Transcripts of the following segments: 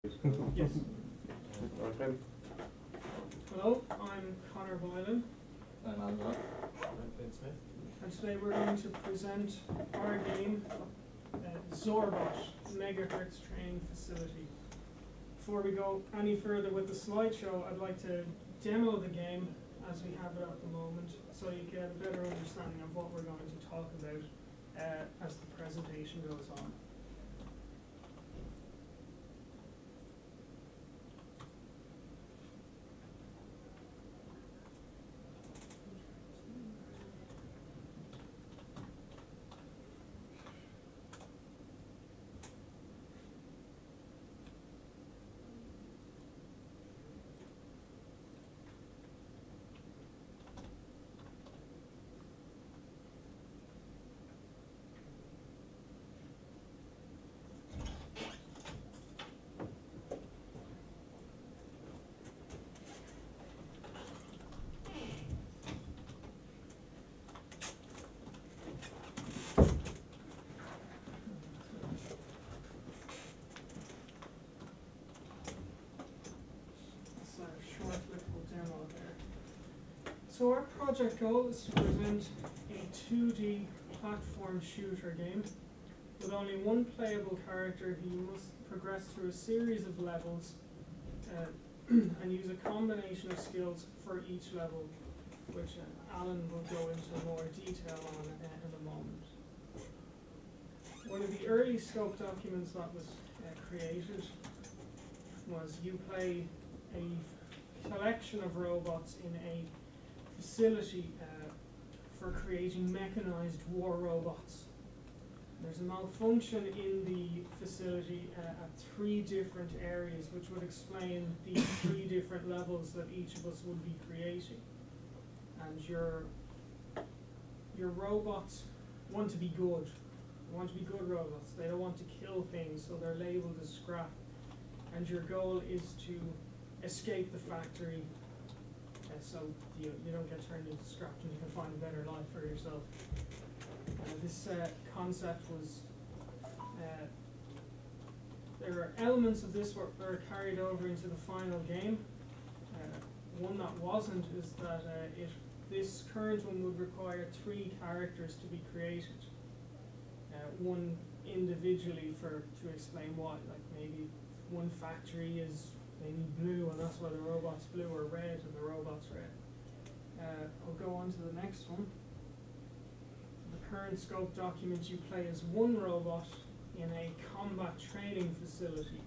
Yes. Okay. Hello, I'm Connor Boylan. I'm Alan Rock. And today we're going to present our game, Zorbot, Megahertz Training Facility. Before we go any further with the slideshow, I'd like to demo the game as we have it at the moment, so you get a better understanding of what we're going to talk about as the presentation goes on. Short little demo there. So our project goal is to present a 2D platform shooter game with only one playable character who must progress through a series of levels and use a combination of skills for each level, which Alan will go into more detail on in a moment. One of the early scope documents that was created was you play a collection of robots in a facility for creating mechanized war robots. There's a malfunction in the facility at 3 different areas, which would explain the 3 different levels that each of us would be creating. And your robots want to be good. They want to be good robots. They don't want to kill things, so they're labeled as scrap. And your goal is to escape the factory so you don't get turned into scrap and you can find a better life for yourself. This concept was, there are elements of this that are carried over into the final game. One that wasn't is that this current one would require 3 characters to be created. One individually to explain why, like maybe one factory is maybe blue and that's why the robot's blue, or red and the robot's red. I'll go on to the next one. The current scope document, you play as one robot in a combat training facility.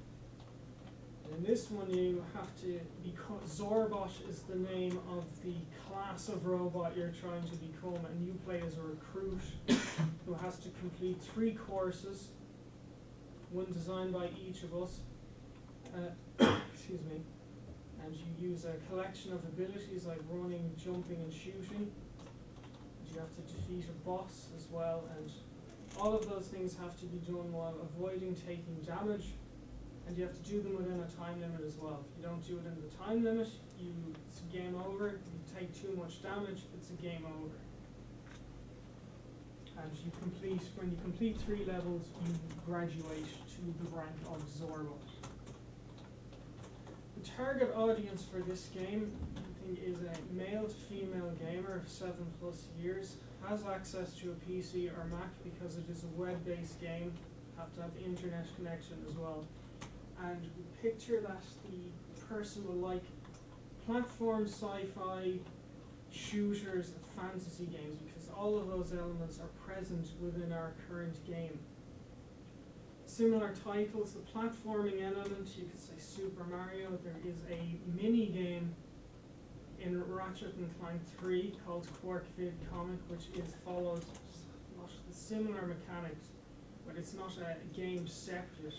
In this one you have to become, Zorbot is the name of the class of robot you're trying to become, and you play as a recruit who has to complete 3 courses, one designed by each of us. Excuse me. And you use a collection of abilities like running, jumping and shooting. And you have to defeat a boss as well, and all of those things have to be done while avoiding taking damage, and you have to do them within a time limit as well. If you don't do it in the time limit, it's a game over. If you take too much damage, it's a game over. And when you complete 3 levels, you graduate to the rank of Zorbot. The target audience for this game, I think, is a male to female gamer of 7+ years, has access to a PC or Mac because it is a web-based game, have to have internet connection as well. And we picture that the person will like platform, sci-fi, shooters, and fantasy games, because all of those elements are present within our current game. Similar titles, the platforming element, you could say Super Mario. There is a mini game in Ratchet & Clank 3 called Quark Vid Comic, which follows not the similar mechanics, but it's not a game separate.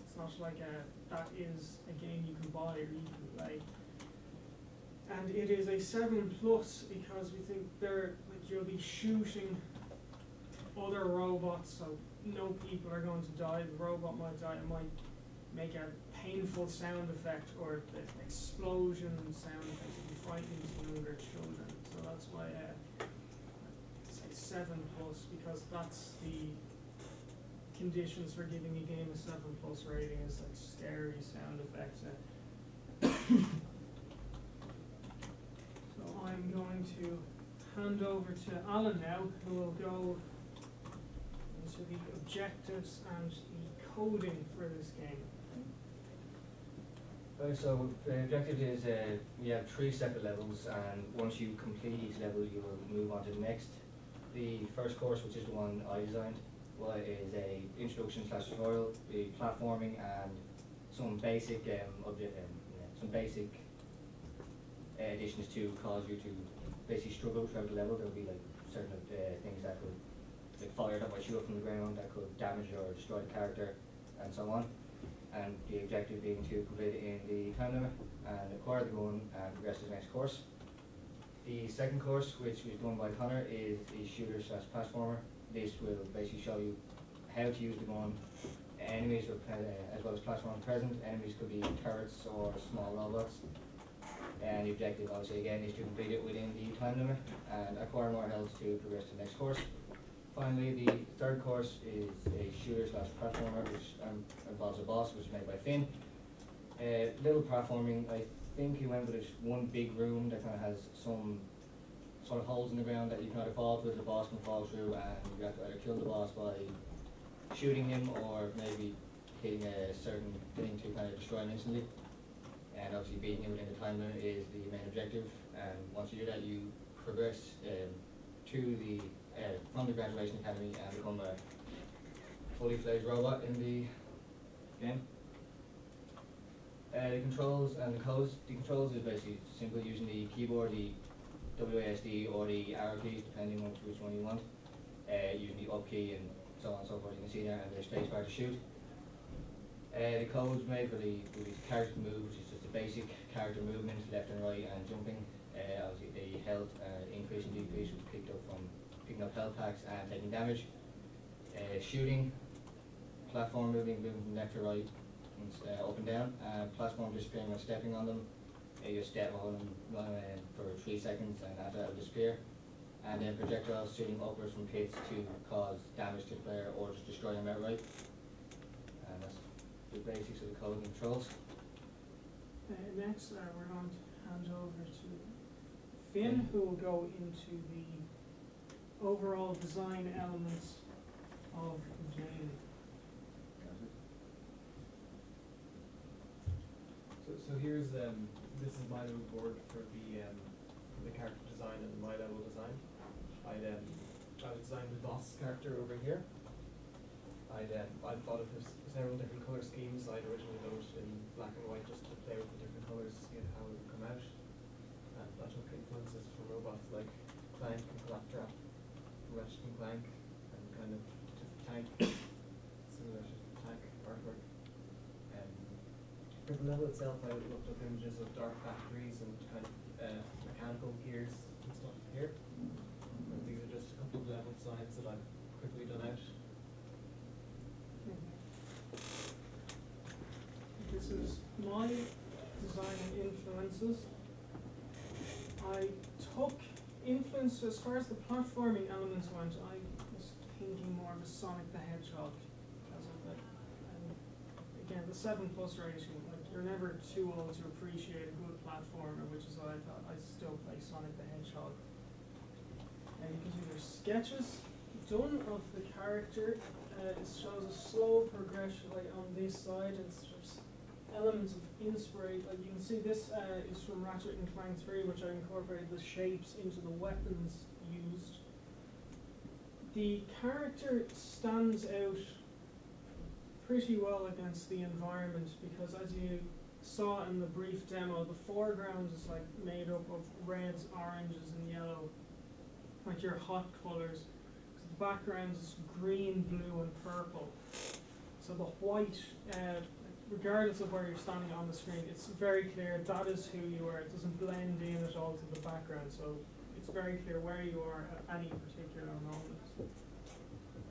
It's not like that is a game you can buy or you can play. And it is a 7+ because we think you'll be shooting other robots, so no people are going to die. The robot might die. It might make a painful sound effect, or the explosion sound effect would be frightening to younger children. So that's why I say 7+, because that's the conditions for giving a game a 7+ rating is like scary sound effects. So I'm going to hand over to Alan now, who will go into the objectives and the coding for this game. So the objective is we have 3 separate levels, and once you complete each level you will move on to the next. The first course, which is the one I designed, is a introduction / tutorial, the platforming and some basic additions to cause you to basically struggle throughout the level. There will be like certain things that could, like fire that might shoot up from the ground, that could damage or destroy the character, and so on. And the objective being to complete it in the time limit and acquire the gun and progress to the next course. The second course, which was done by Connor, is the shooter / platformer. This will basically show you how to use the gun. Enemies are, as well as platforms present. Enemies could be turrets or small robots. And the objective, obviously, again, is to complete it within the time limit and acquire more health to progress to the next course. Finally, the third course is a shooter / platformer, which involves a boss, which is made by Finn. Little platforming. I think he went with it one big room that kind of has some sort of holes in the ground that you can either fall through, the boss can fall through, and you have to either kill the boss by shooting him or maybe hitting a certain thing to kind of destroy him instantly. And obviously beating him within the time limit is the main objective. And once you do that, you progress to the from the graduation academy and become a fully fledged robot in the game. The controls and the codes. The controls is basically simple, using the keyboard, the WASD or the arrow keys, depending on which one you want. Using the up key and so on and so forth. You can see there, and the spacebar to shoot. The codes made for the character move, which is just a basic character movement, left and right, and jumping. Obviously the health increase and decrease was picked up from picking up health packs and taking damage. Shooting, platform moving from left to right, and, up and down. Platform disappearing when stepping on them. You step on them for 3 seconds, and after that will disappear. And then projectiles shooting upwards from pits to cause damage to the player or just destroy them outright. And that's the basics of the code and controls. Next, we're going to hand over to Finn, who will go into the overall design elements of the game. So here's this is my mood board for the character design and my level design. I'd designed the boss character over here. I'd thought of several different color schemes. I'd originally wrote in black and white just to play with the different colors to see how it would come out. And I took influences from robots like Clank and Claptrap, Ratchet and Clank, and kind of Tank, similar to Tank artwork. For the level itself, I looked up images of dark factories and kind of mechanical gears and stuff here. And these are just a couple of level designs that I've quickly done out. This is my design and influences. I took influence as far as the platforming elements went. I was thinking more of a Sonic the Hedgehog because of it. And again, the 7+ rating. Like, you're never too old to appreciate a good platformer, which is why I thought I still play Sonic the Hedgehog. And you can see there's sketches done of the character. It shows a slow progression, like on this side. It's just elements of inspiration. Like you can see, this is from Ratchet and Clank 3, which I incorporated the shapes into the weapons used. The character stands out pretty well against the environment because, as you saw in the brief demo, the foreground is like made up of reds, oranges, and yellow, like your hot colors. The background is green, blue, and purple. So the white, regardless of where you're standing on the screen, it's very clear that is who you are. It doesn't blend in at all to the background, so it's very clear where you are at any particular moment.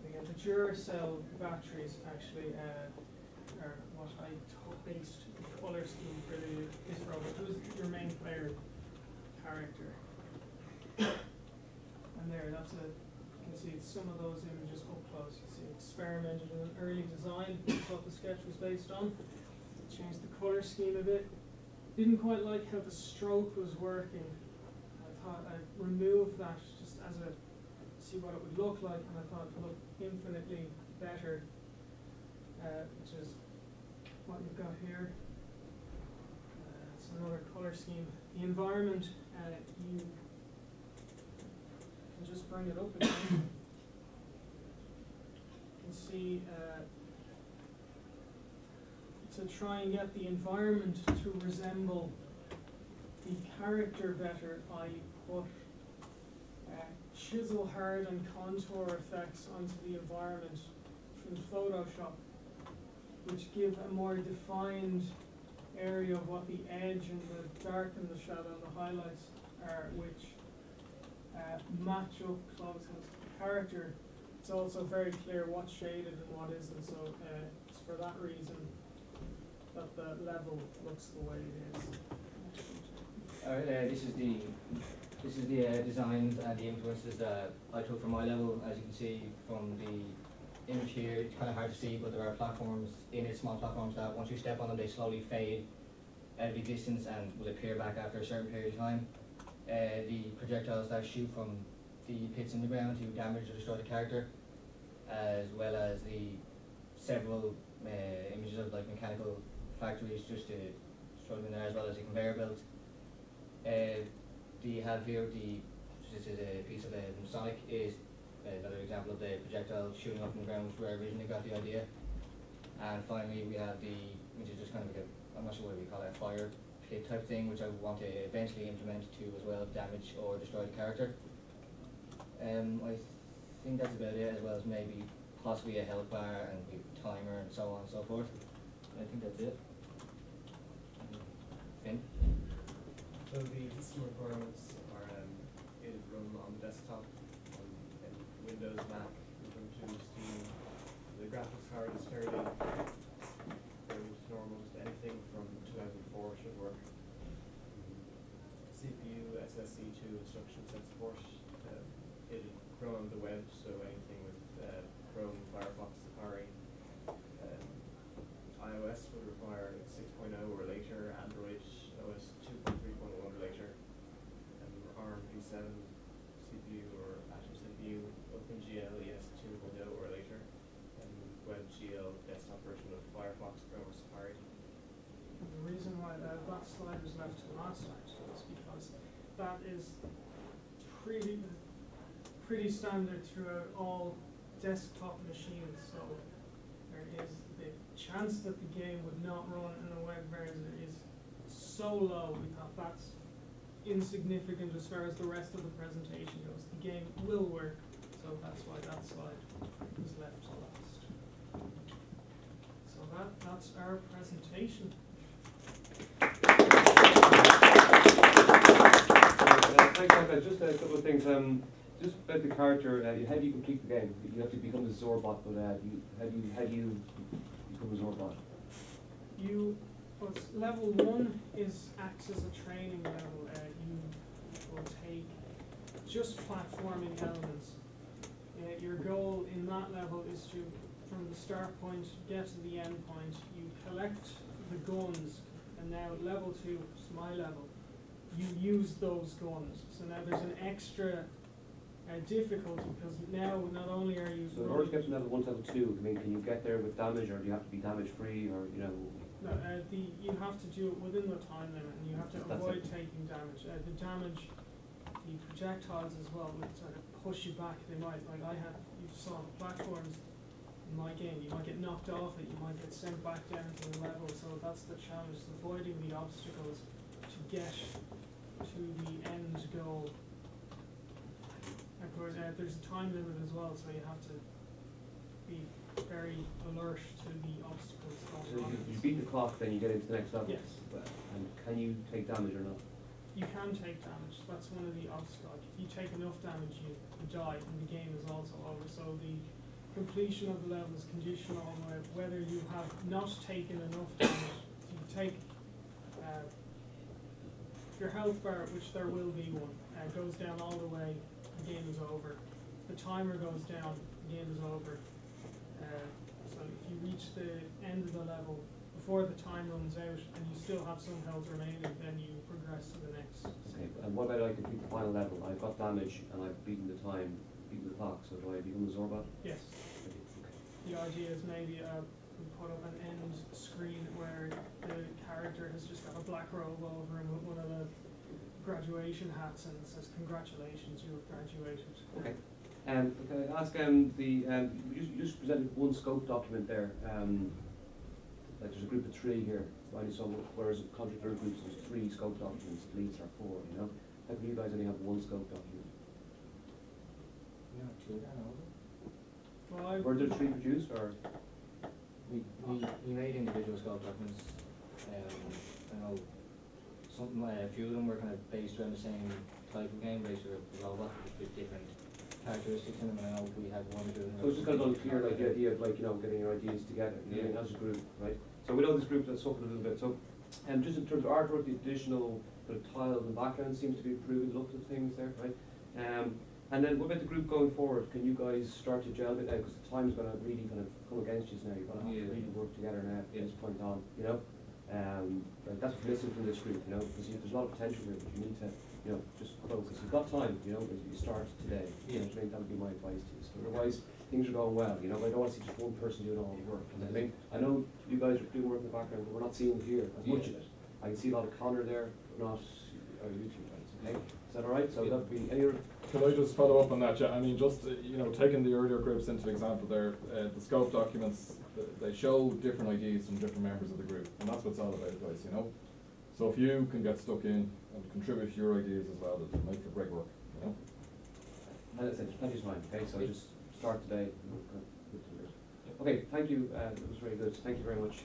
Again, the Duracell batteries actually are what I based the colour scheme for this robot. Who's your main player character? And there, that's a can see some of those images up close. You see experimented in an early design, that's what the sketch was based on. Changed the colour scheme a bit. Didn't quite like how the stroke was working. I thought I'd remove that just as a, see what it would look like, and I thought it would look infinitely better, which is what you've got here. It's another colour scheme. The environment, you can just bring it up again. You can see, to try and get the environment to resemble the character better, I put chisel hard and contour effects onto the environment from Photoshop, which give a more defined area of what the edge and the dark and the shadow and the highlights are, which match up close to the character. It's also very clear what's shaded and what isn't, so it's for that reason that the level looks the way it is. Alright, this is the designs and the influences that I took from my level. As you can see from the image here, it's kind of hard to see, but there are platforms in it, small platforms that once you step on them, they slowly fade out of existence and will appear back after a certain period of time. The projectiles that shoot from the pits in the ground to damage or destroy the character, as well as the several images of like mechanical factories just to throw them in there, as well as the conveyor belt. You have here this is a piece of Sonic, is another example of the projectile shooting up in the ground, which is where I originally got the idea. And finally we have which is just kind of like I'm not sure what we call it, a fire pit type thing, which I want to eventually implement to as well damage or destroy the character. I think that's about it, as well as maybe possibly a health bar and a timer and so on and so forth. I think that's it. Finn? So the system requirements are it run on the desktop, on Windows, Mac, Ubuntu, Steam. The graphics card is fairly normal. Anything from 2004 should work. CPU, SSC2 instruction set support. It'll run on the web, so anything with Chrome, Firefox, Safari. iOS would require 6.0 or later, Android OS 2.3.1 or later, ARM V7 CPU or Atom CPU, OpenGL ES2 window or later, and WebGL desktop version of Firefox, Chrome or Safari. And the reason why that slide was left to last actually is because that is pretty standard throughout all desktop machines, so there is the chance that the game would not run in a web browser is so low. We thought that's insignificant as far as the rest of the presentation goes. The game will work, so that's why that slide was left to last. So that's our presentation. Thanks, Michael. Just a couple of things. Just about the character. How do you complete the game? You have to become a Zorbot, but how do you become a Zorbot? Level 1 acts as a training level. You will take just platforming elements. Your goal in that level is to, from the start point, get to the end point. You collect the guns, and now level 2 is my level. You use those guns. So now there's an extra difficulty, because now not only are you... So in order to get from level 1 to level 2, I mean, can you get there with damage, or do you have to be damage free, or you know? No, you have to do it within the time limit, and you have to avoid taking damage. The damage, the projectiles as well, would sort of push you back. They might, like you saw platforms in my game, you might get knocked off it, you might get sent back down to the level, so that's the challenge, is avoiding the obstacles to get to the end goal. Of course, there's a time limit as well, so you have to be very alert to the obstacles. So if you beat the clock, then you get into the next level? Yes. And can you take damage or not? You can take damage. That's one of the obstacles. If you take enough damage, you die, and the game is also over. So the completion of the level is conditional on whether you have not taken enough damage. If you take your health bar, which there will be one, goes down all the way, the game is over. the timer goes down, the game is over. So if you reach the end of the level before the time runs out and you still have some health remaining, then you progress to the next. Okay, and what about I complete the final level? I've got damage and I've beaten the time, beaten the clock, so do I become a Zorbot? Yes. Okay. The idea is maybe we put up an end screen where the character has just got a black robe over him with one of the graduation hats and it says congratulations, you have graduated. Okay. Can I ask you just presented one scope document there. Like there's a group of 3 here, right? So whereas contrary to other groups there's 3 scope documents, at least, or 4, you know? How come you guys only have one scope document? We have 2 then, over. Well, Were there 3 produced, or? We made individual scope documents. I know a few of them were kind of based around the same type of game, based around a robot with different characteristics in them, and I know we had one or two. So it's just kind of unclear, like the idea of like, you know, getting your ideas together, you know, as a group, right? So we know this group that's suffered a little bit. So, just in terms of artwork, the additional sort of tiles and background seems to be improving the look of things there, right? And then what about the group going forward? Can you guys start to gel a bit now? Because the time's going to really kind of come against you now. You're going to have to really work together now from this point on, you know? Like that's what's missing from this group, you know? Because there's a lot of potential here, but you need to, you know, just focus. You've got time, you know, as you start today. You know what I mean? That would be my advice to you. So otherwise, things are going well, you know? I don't want to see just one person doing all the work. You know what I mean? I know you guys are doing work in the background, but we're not seeing it here as much of it. I can see a lot of Connor there, but not our YouTube guys, okay? Is that all right? So that would be any other. Could I just follow up on that? Yeah, I mean, just you know, taking the earlier groups into example there, the scope documents, they show different ideas from different members of the group, and that's what it's all about, guys. You know, so if you can get stuck in and contribute your ideas as well, it'll make for great work. You know. And that's it. There's plenty of time. Okay, so just start today. Okay, thank you. That was very good. Thank you very much.